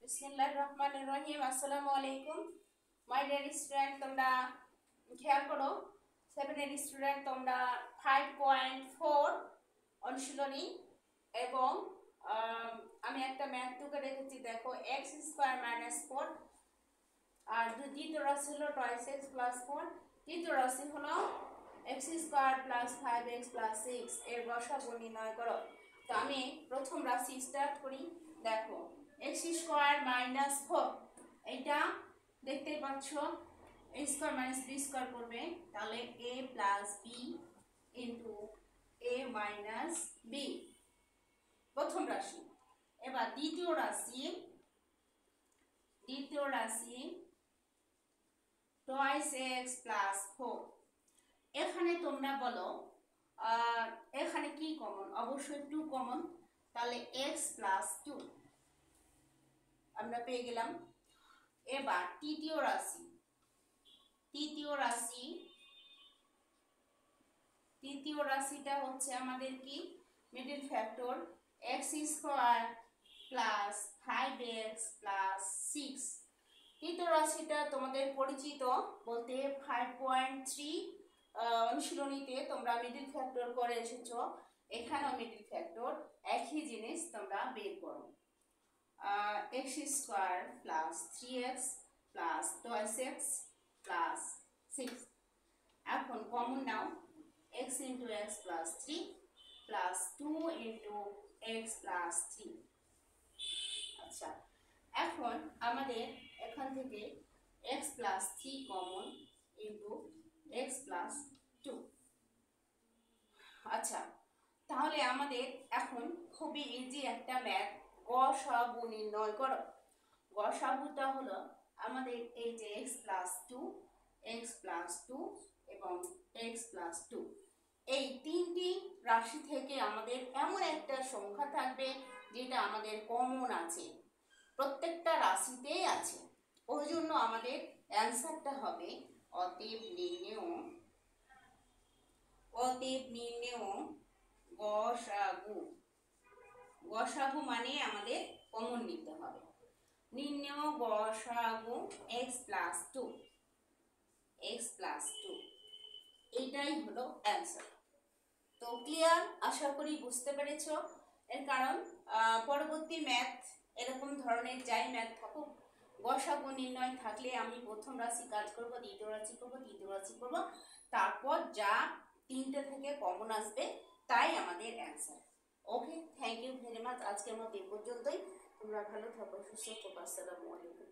বিসমিল্লাহির রহমানির রহিম। আসসালামু আলাইকুম মাই ডিয়ার স্টুডেন্ট। তোমরা খেয়াল করো, 7 এর স্টুডেন্ট তোমরা 5.4 অনুশীলনী এবং আমি একটা ম্যাথ টুকে রেখেছি। দেখো x² - 4 আর দ্বিতীয় রাশি হলো 2x + 4, তৃতীয় রাশি হলো x² + 5x + 6 এর গসাগু নির্ণয় করো। তো আমি প্রথম রাশি স্টার্ট করি। দেখো x² - 4 এটা দেখতেই পাচ্ছ, a² - b² করবে, তাহলে a + b * a - b প্রথম রাশি। এবার দ্বিতীয় রাশি 2x + 4। এখানে তোমরা বলো এখানে কি কমন? অবশ্যই 2 কমন, তাহলে x + 2 আমরা পেয়ে গেলাম। এবার তৃতীয় রাশিটা হচ্ছে আমাদের কি মিডল ফ্যাক্টর x² + 5x + 6। তৃতীয় রাশিটা তোমাদের পরিচিত বলতে 5.3 অনুশীলনীতে তোমরা মিডল ফ্যাক্টর করে এসেছো। এখানেও মিডল ফ্যাক্টর, একই জিনিস তোমরা বের করো। x² + 3x + 2x + 6। এখন কমন নাও, x × x + 3 + 2 × x + 3। আচ্ছা, এখন আমাদের এখান থেকে x + 3 কমন × x + 2। আচ্ছা, তাহলে আমাদের এখন খুবই ইজি একটা ম্যাথ, গসাগু নির্ণয় করো। গসাগুটা হলো আমাদের এই যে x + 2, x + 2 এবং x + 2, এই তিনটি রাশি থেকে আমাদের এমন একটা সংখ্যা থাকবে যেটা আমাদের কমন আছে, প্রত্যেকটা রাশিতেই আছে। ওই জন্য আমাদের অ্যান্সারটা হবে অতএব নির্ণেয় গসাগু। গসাগু মানে আমাদের কমন নিতে হবে। নির্ণেয় গসাগু x + 2, এইটাই হলো অ্যান্সার। তো ক্লিয়ার? আশা করি বুঝতে পেরেছো। এর কারণ পরবর্তী ম্যাথ এরকম ধরনের যাই ম্যাথ থাকুক, গসাগু নির্ণয় থাকলে আমি প্রথম রাশি কাজ করব, দ্বিতীয় রাশি করব, তৃতীয় রাশি করব, তারপর যা তিনটে থেকে কমন আসবে তাই আমাদের অ্যান্সার। Okay, thank you very much. আজকের মতো এই পর্যন্তই। তোমরা ভালো থাকো, সুস্থ থাকো। আসসালামু আলাইকুম।